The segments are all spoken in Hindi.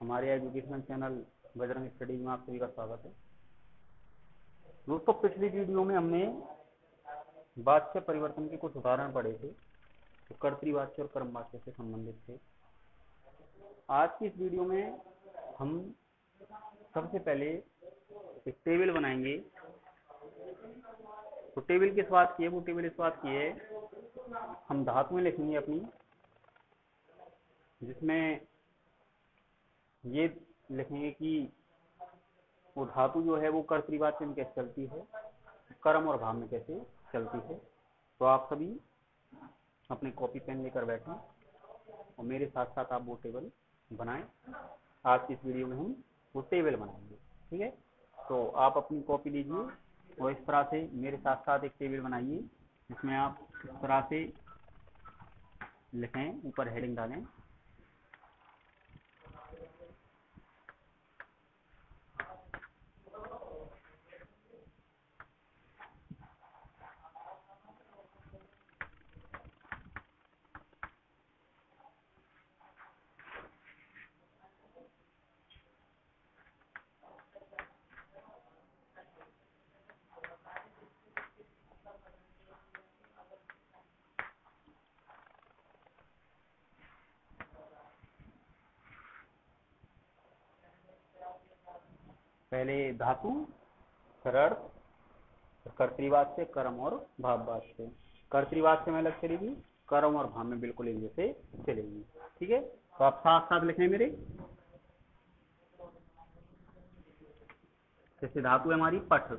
हमारे एजुकेशनल चैनल बजरंग स्टडीज में आप सभी का स्वागत है। दोस्तों, पिछली वीडियो में हमने वाच्य परिवर्तन के कुछ उदाहरण पढ़े थे जो कर्तृवाच्य और कर्मवाच्य से संबंधित थे। आज की इस वीडियो में हम सबसे पहले एक टेबल बनाएंगे। तो टेबल किस बात की है? वो टेबल इस बात की है, हम धातुएं लिखेंगे अपनी, जिसमें ये लिखेंगे कि वो धातु जो है वो कर्तृवाच्य में कैसे चलती है, कर्म और भाव में कैसे चलती है। तो आप सभी अपने कॉपी पेन लेकर बैठें और मेरे साथ साथ आप वो टेबल बनाएं। आज की इस वीडियो में हम वो टेबल बनाएंगे, ठीक है। तो आप अपनी कॉपी लीजिए और इस तरह से मेरे साथ साथ एक टेबल बनाइए, जिसमें आप इस तरह से लिखें, ऊपर हेडिंग डालें। पहले धातु, फिर अर्थ, कर्तृवाच्य, कर्म और भाववाच्य। कर्तृवाच्य में अलग चलेगी, कर्म और भाव में बिल्कुल एक जैसे चलेगी, ठीक है। तो आप साथ साथ लिखें मेरे। जैसे धातु है हमारी पठ,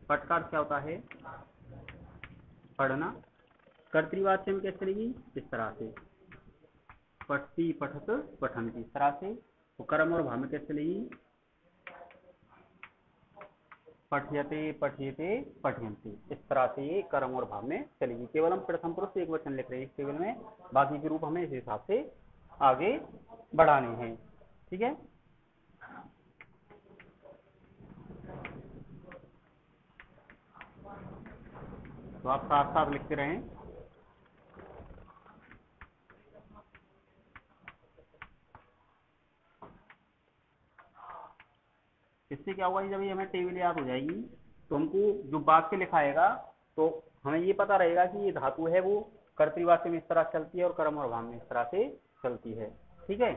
पठ का अर्थ क्या होता है? पढ़ना। कर्तृवाच्य में कैसे चलेगी? इस तरह से, पठती, पठत, पठंती, इस तरह से। तो कर्म और भाव में कैसे चलेगी? पठ्यते, पठ्यते, पठ्यन्ति, इस तरह से ये कर्म और भाव में चलेगी। केवल हम प्रथम पुरुष एक वचन लिख रहे हैं इस टेबल में, बाकी के रूप हमें इस हिसाब से आगे बढ़ाने हैं, ठीक है। तो आप साथ साथ लिखते रहें। इससे क्या होगा, जब ये हमें टेबल याद हो जाएगी तो हमको जो वाक्य लिखाएगा तो हमें ये पता रहेगा कि ये धातु है वो कर्तृवाच्य में इस तरह चलती है और कर्म और भाव में इस तरह से चलती है, ठीक है।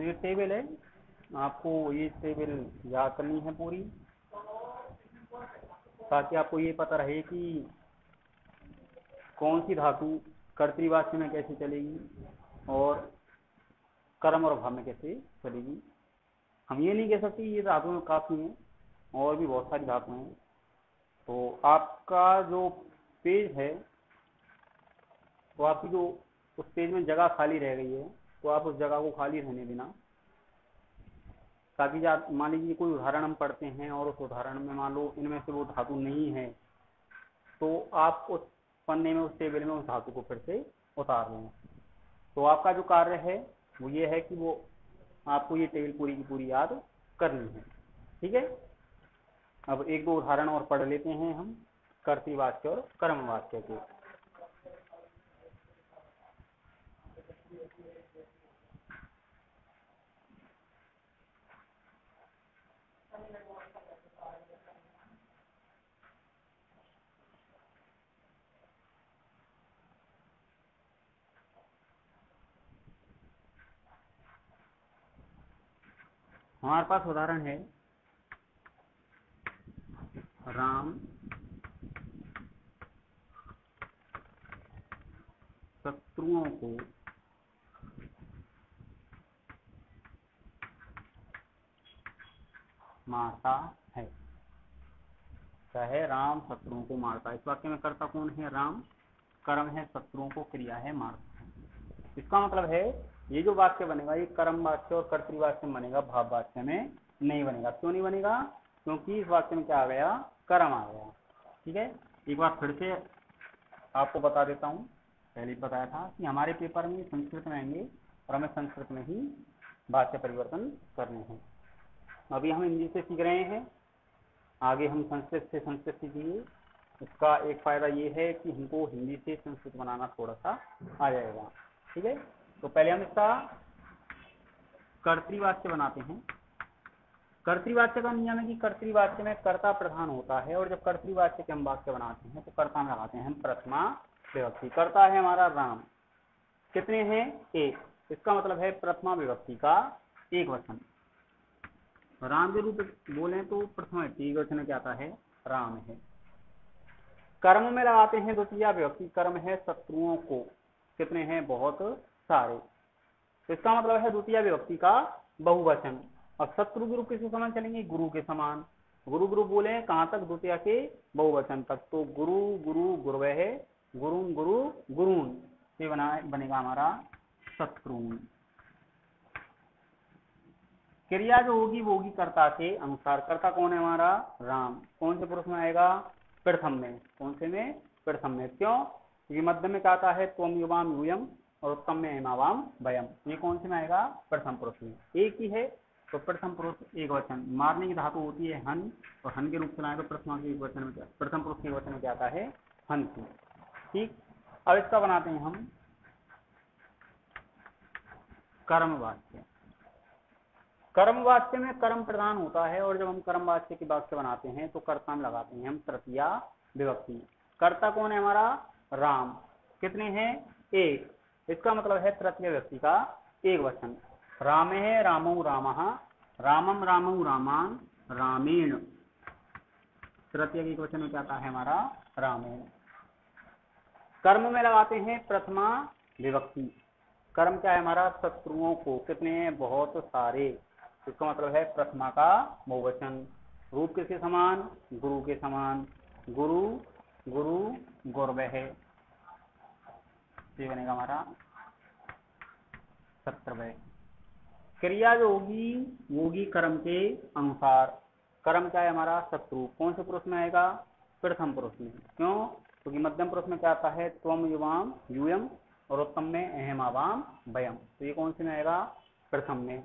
तो ये टेबल है, आपको ये टेबल याद करनी है पूरी, ताकि आपको ये पता रहे कि कौन सी धातु कर्तृवाच्य में कैसे चलेगी और कर्म और भाव में कैसे चलेगी। हम ये नहीं कह सकते ये धातुएं काफी हैं, और भी बहुत सारी धातुएं हैं। तो आपका जो पेज है, तो आपकी जो उस पेज में जगह खाली रह गई है, तो आप उस जगह को खाली रहने देना, ताकि मान लीजिए कोई उदाहरण हम पढ़ते हैं और उस उदाहरण में मान लो इनमें से वो धातु नहीं है, तो आप उस पन्ने में, उस टेबल में उस धातु को फिर से उतार लें। तो आपका जो कार्य है वो ये है कि वो आपको ये टेबल पूरी की पूरी याद करनी है। ठीक है, अब एक दो उदाहरण और पढ़ लेते हैं हम कर्तृवाच्य और कर्मवाच्य के। हमारे पास उदाहरण है, राम शत्रुओं को मारता है। क्या है? राम शत्रुओं को मारता है। इस वाक्य में कर्ता कौन है? राम। कर्म है शत्रुओं को, क्रिया है मारता है। इसका मतलब है ये जो वाक्य बनेगा ये कर्म वाच्य और कर्तृवाच्य में बनेगा, भाव वाच्य में नहीं बनेगा। क्यों नहीं बनेगा? क्योंकि इस वाक्य में क्या आ गया? कर्म आ गया। ठीक है, एक बार फिर से आपको बता देता हूँ, पहले बताया था कि हमारे पेपर में संस्कृत में आएंगे और हमें संस्कृत में ही वाक्य परिवर्तन करने हैं। अभी हम हिंदी से सीख रहे हैं, आगे हम संस्कृत से संस्कृत सीखेंगे। इसका एक फायदा ये है कि हमको हिंदी से संस्कृत बनाना थोड़ा सा आ जाएगा। ठीक है, तो पहले हम इसका कर्तृवाच्य बनाते हैं। कर्तृवाच्य का नियम है कि कर्तृवाच्य में कर्ता प्रधान होता है, और जब कर्तृवाच्य के हम वाक्य बनाते हैं तो कर्ता में लगाते हैं हम प्रथमा विभक्ति। कर्ता है हमारा राम, कितने हैं? एक। इसका मतलब है प्रथमा विभक्ति का एक वचन। राम के रूप बोले तो प्रथमा एक वचन में क्या आता है? राम है। कर्म में लगाते हैं द्वितीय विभक्ति, कर्म है शत्रुओं को, कितने हैं? बहुत सारे। इसका मतलब है द्वितीय विभक्ति का बहुवचन। अब शत्रु के रूप किसके समान चलेंगे? गुरु के समान। गुरु गुरु बोले कहां तक? द्वितीय के बहुवचन तक। तो गुरु गुरु गुरवः, गुरुन गुरु गुरुन, ये बनेगा हमारा शत्रुन। क्रिया जो होगी वो होगी कर्ता के अनुसार। कर्ता कौन है हमारा? राम। कौन से पुरुष में आएगा? प्रथम में। कौन से में? प्रथम में। क्यों? क्योंकि मध्य में क्या आता है? त्वम युवाम यूयम, और उत्तम में एमावाम वयम। ये कौन से में आएगा? प्रथम पुरुष में। एक ही है तो प्रथम पुरुष एक वचन। मारने की धातु होती है हन, और हन के रूप से लाए तो प्रथम के एक वचन में, प्रथम पुरुष के एक वचन में क्या आता है? हन की। ठीक, अब इसका बनाते हैं हम कर्म वाक्य। कर्म वाक्य में कर्म प्रधान होता है, और जब हम कर्म वाक्य के वाक्य बनाते हैं तो कर्ता में लगाते हैं हम तृतीया विभक्ति। कर्ता कौन है हमारा? राम। कितने हैं? एक। इसका मतलब है तृतीय विभक्ति का एक वचन। राम है रामौ रामः, रामम रामौ रामान, रामेण। तृतीय के एक वचन में क्या आता है हमारा? रामेण। कर्म में लगाते हैं प्रथमा विभक्ति। कर्म क्या है हमारा? शत्रुओं को, कितने हैं? बहुत सारे। इसका मतलब है प्रथमा का बहुवचन। रूप किसके समान? गुरु के समान। गुरु गुरु गुरवः, ये बनेगा हमारा शत्रवः। क्रिया जो होगी वो होगी कर्म के अनुसार। कर्म क्या है हमारा? शत्रु। कौन से पुरुष में आएगा? प्रथम पुरुष में। क्यों? क्योंकि मध्यम पुरुष में क्या आता है? त्वम युवाम यूयम, और उत्तम में अहमावाम वयम। तो ये कौन से में आएगा? प्रथम में।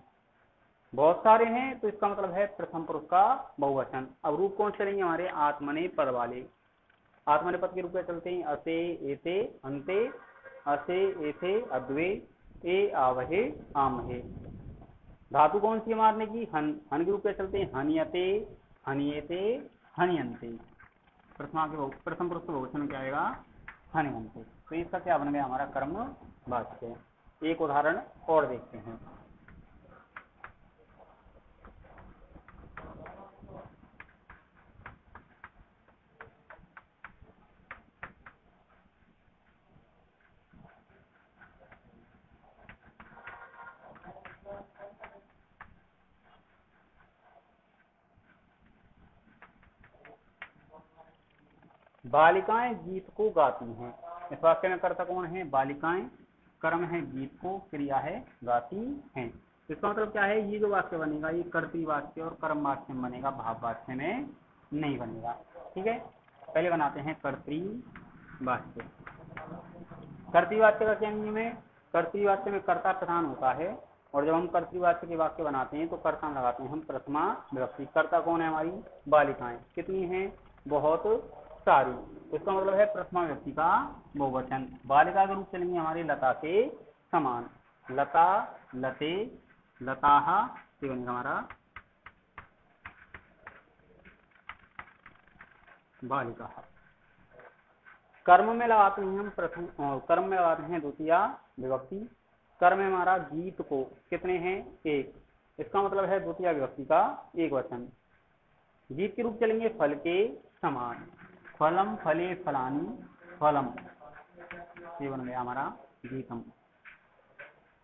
बहुत सारे हैं तो इसका मतलब है प्रथम पुरुष का बहुवचन। अब रूप कौन से चलेंगे हमारे? आत्मने पद वाले। आत्मने पद के रूप में चलते हैं असे एते अंते, असे एथे अद्वे, ए आवहे आमहे। धातु कौन सी है मारने की? हन। हन के रूप में चलते हैं हनियते, हनियते, हनियंते। प्रथम पुरुष के बहुवचन में क्या आएगा? हनियंते। तो इसका क्या बन गया हमारा? कर्म वाक्य। एक उदाहरण और देखते हैं। बालिकाएं गीत को गाती हैं। इस वाक्य में कर्ता कौन है? बालिकाएं, कर्म है गीत को, क्रिया है गाती हैं। इसका मतलब क्या है? ये जो वाक्य बनेगा ये कर्तृवाच्य और कर्म वाच्य में बनेगा, भाव वाच्य में नहीं बनेगा। ठीक है, पहले बनाते हैं कर्तृवाच्य। कर्तृवाच्य का क्या नियम है? कर्तृवाच्य में कर्ता प्रधान होता है, और जब हम कर्तृवाच्य के वाक्य बनाते हैं तो कर्ता लगाते हैं हम प्रथमा विभक्ति। कर्ता कौन है? हमारी बालिकाएं। कितनी हैं? बहुत सारी। इसका मतलब है प्रथमा विभक्ति का बहुवचन। बालिका के रूप चलेंगे हमारे लता के समान। लता, लते, लताहा से बनेगा हमारा बालिका। कर्म में लगाते हैं हम कर्म में लगाते हैं द्वितीया विभक्ति। कर्म में हमारा गीत को, कितने हैं? एक। इसका मतलब है द्वितीया विभक्ति का एक वचन। गीत के रूप चलेंगे फल के समान। फलम, फले, फलानी, फलम, ये बन गया हमारा गीतम।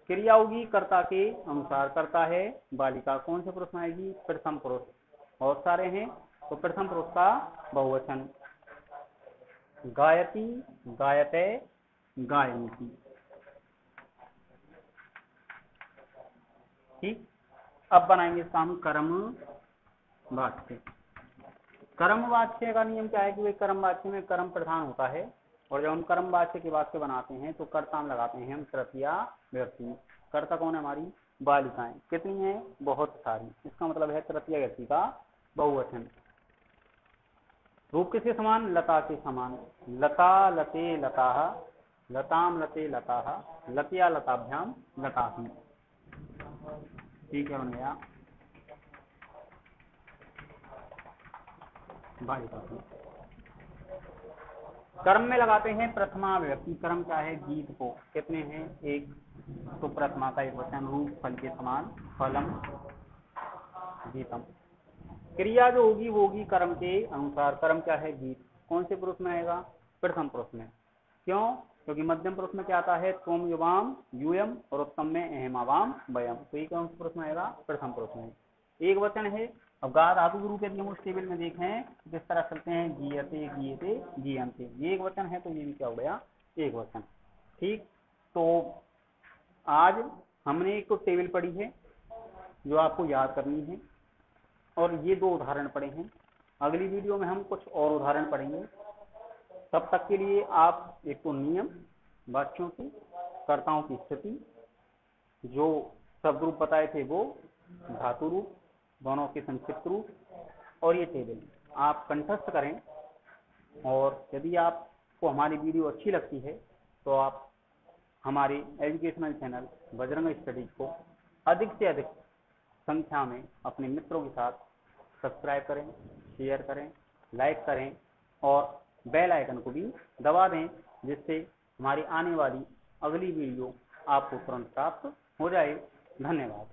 क्रिया होगी कर्ता के अनुसार। कर्ता है बालिका, कौन से पुरुष में आएगी? प्रथम पुरुष। बहुत सारे हैं तो प्रथम पुरुष का बहुवचन। गायती, गायते, गायन्ति। ठीक, अब बनाएंगे इसका हम कर्म वाच्य। कर्म वाच्य का नियम क्या है कि वे कर्म वाच्य में कर्म प्रधान होता है, और जब हम कर्म वाच्य के वाक्य बनाते हैं तो कर्ता में लगाते हैं हम तृतीया विभक्ति। कर्ता कौन है? हमारी बालिकाएं। कितनी है? बहुत सारी। इसका मतलब है तृतीया विभक्ति का बहुवचन। रूप किसके समान? लता के समान। लता, लते, लताः, लताम, लते, लताः, लतया, लताभ्याम, लताहि। ठीक है, बन गया बालिका। कर्म में लगाते हैं प्रथमा विभक्ति। कर्म क्या है? गीत को। कितने हैं? एक। तो प्रथमा का एक वचन। रूप फल के समान, फलम, गीतम। क्रिया जो होगी वो होगी कर्म के अनुसार। कर्म क्या है? गीत। कौन से पुरुष में आएगा? प्रथम पुरुष में। क्यों? क्योंकि मध्यम पुरुष में क्या आता है? त्वम, युवाम, यूयम, और उत्तम में अहमावाम, वयम। तो ये कौन से पुरुष में आएगा? प्रथम पुरुष में। एक वचन है। अब गा धातु के रूप यदि हम उस टेबल में देखें किस तरह चलते हैं, गीयते, गीयते, गीयन्ते। ये एक वचन है तो ये भी क्या हो गया? एक वचन। ठीक, तो आज हमने एक तो टेबल पढ़ी है जो आपको याद करनी है, और ये दो उदाहरण पढ़े हैं। अगली वीडियो में हम कुछ और उदाहरण पढ़ेंगे। तब तक के लिए आप एक तो नियम, वाक्यों की, कर्ताओं की स्थिति, जो शब्द रूप बताए थे वो, धातु रूप, दोनों के संक्षिप्त रूप, और ये टेबल आप कंठस्थ करें। और यदि आपको हमारी वीडियो अच्छी लगती है तो आप हमारे एजुकेशनल चैनल बजरंग स्टडीज को अधिक से अधिक संख्या में अपने मित्रों के साथ सब्सक्राइब करें, शेयर करें, लाइक करें, और बेल आइकन को भी दबा दें, जिससे हमारी आने वाली अगली वीडियो आपको तुरंत प्राप्त हो जाए। धन्यवाद।